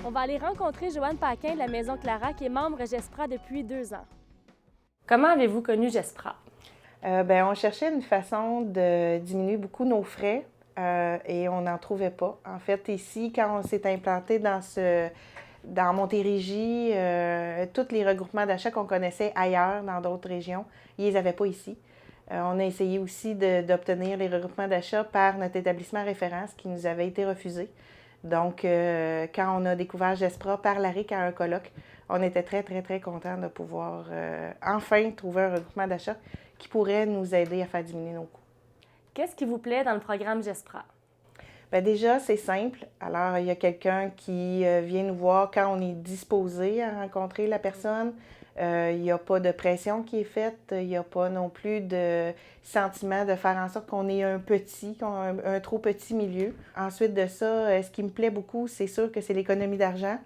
On va aller rencontrer Joanne Paquin de la Maison Clara, qui est membre Gespra depuis 2 ans. Comment avez-vous connu Gespra? On cherchait une façon de diminuer beaucoup nos frais et on n'en trouvait pas. En fait, ici, quand on s'est implanté dans Montérégie, tous les regroupements d'achats qu'on connaissait ailleurs, dans d'autres régions, ils ne les avaient pas ici. On a essayé aussi d'obtenir les regroupements d'achats par notre établissement référence qui nous avait été refusé. Donc, quand on a découvert Gespra par l'ARIC à un colloque, on était très, très, très contents de pouvoir enfin trouver un regroupement d'achat qui pourrait nous aider à faire diminuer nos coûts. Qu'est-ce qui vous plaît dans le programme Gespra? Bien, déjà, c'est simple. Alors, il y a quelqu'un qui vient nous voir quand on est disposé à rencontrer la personne. Il n'y a pas de pression qui est faite. Il n'y a pas non plus de sentiment de faire en sorte qu'on est un trop petit milieu. Ensuite de ça, ce qui me plaît beaucoup, c'est sûr que c'est l'économie d'argent,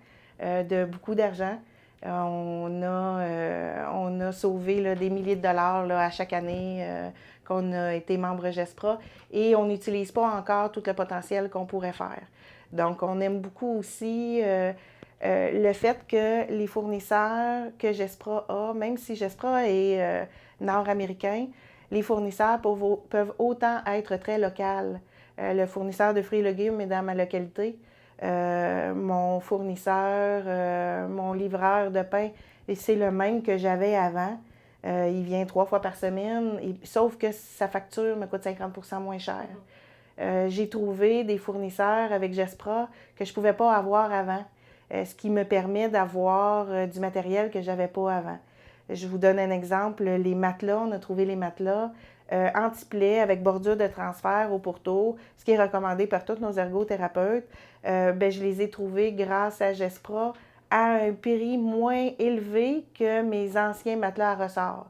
de beaucoup d'argent. On a sauvé là, des milliers de dollars là, à chaque année qu'on a été membre Gespra et on n'utilise pas encore tout le potentiel qu'on pourrait faire. Donc, on aime beaucoup aussi le fait que les fournisseurs que Gespra a, même si Gespra est nord-américain, les fournisseurs peuvent autant être très locaux. Le fournisseur de fruits et légumes est dans ma localité. Mon fournisseur, mon livreur de pain, c'est le même que j'avais avant. Il vient 3 fois par semaine, sauf que sa facture me coûte 50% moins cher. J'ai trouvé des fournisseurs avec Gespra que je ne pouvais pas avoir avant, ce qui me permet d'avoir du matériel que je n'avais pas avant. Je vous donne un exemple, les matelas, on a trouvé les matelas anti-plaies avec bordure de transfert au pourtour, ce qui est recommandé par tous nos ergothérapeutes. Je les ai trouvés grâce à Gespra à un prix moins élevé que mes anciens matelas à ressort.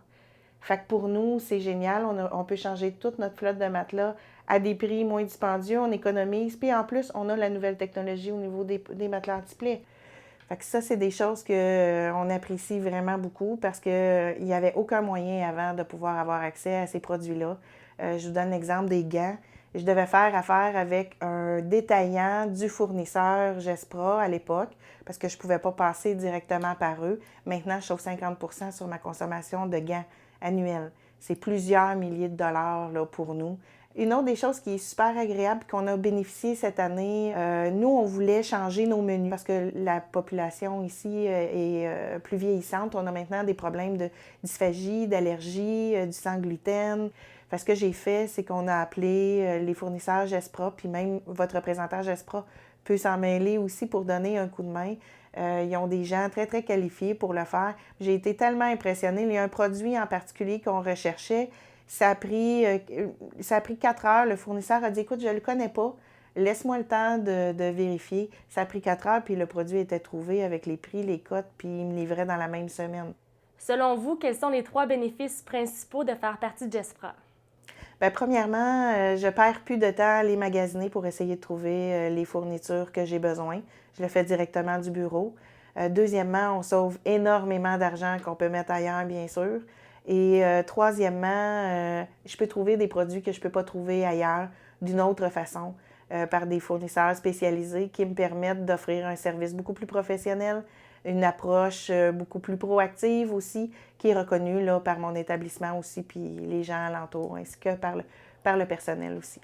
Fait que pour nous, c'est génial. On peut changer toute notre flotte de matelas à des prix moins dispendieux, on économise. Puis en plus, on a la nouvelle technologie au niveau des matelas anti-plaies. Fait que ça, c'est des choses qu'on apprécie vraiment beaucoup parce qu'il n'y avait aucun moyen avant de pouvoir avoir accès à ces produits-là. Je vous donne l'exemple des gants. Je devais faire affaire avec un détaillant du fournisseur Gespra à l'époque parce que je ne pouvais pas passer directement par eux. Maintenant, je sauve 50% sur ma consommation de gants annuels. C'est plusieurs milliers de dollars là, pour nous. Une autre des choses qui est super agréable et qu'on a bénéficié cette année, nous, on voulait changer nos menus parce que la population ici est plus vieillissante. On a maintenant des problèmes de dysphagie, d'allergie, du sang gluten. Fait, ce que j'ai fait, c'est qu'on a appelé les fournisseurs Gespra, puis même votre représentant Gespra peut s'en mêler aussi pour donner un coup de main. Ils ont des gens très, très qualifiés pour le faire. J'ai été tellement impressionnée. Il y a un produit en particulier qu'on recherchait. Ça a pris 4 heures. Le fournisseur a dit « Écoute, je ne le connais pas. Laisse-moi le temps de vérifier. » Ça a pris 4 heures, puis le produit était trouvé avec les prix, les cotes, puis il me livrait dans la même semaine. Selon vous, quels sont les 3 bénéfices principaux de faire partie de Gespra? Bien, premièrement, je perds plus de temps à les magasiner pour essayer de trouver les fournitures que j'ai besoin. Je le fais directement du bureau. Deuxièmement, on sauve énormément d'argent qu'on peut mettre ailleurs, bien sûr. Et troisièmement, je peux trouver des produits que je ne peux pas trouver ailleurs d'une autre façon, par des fournisseurs spécialisés qui me permettent d'offrir un service beaucoup plus professionnel, une approche beaucoup plus proactive aussi, qui est reconnue là, par mon établissement aussi, puis les gens alentours, ainsi que par le personnel aussi.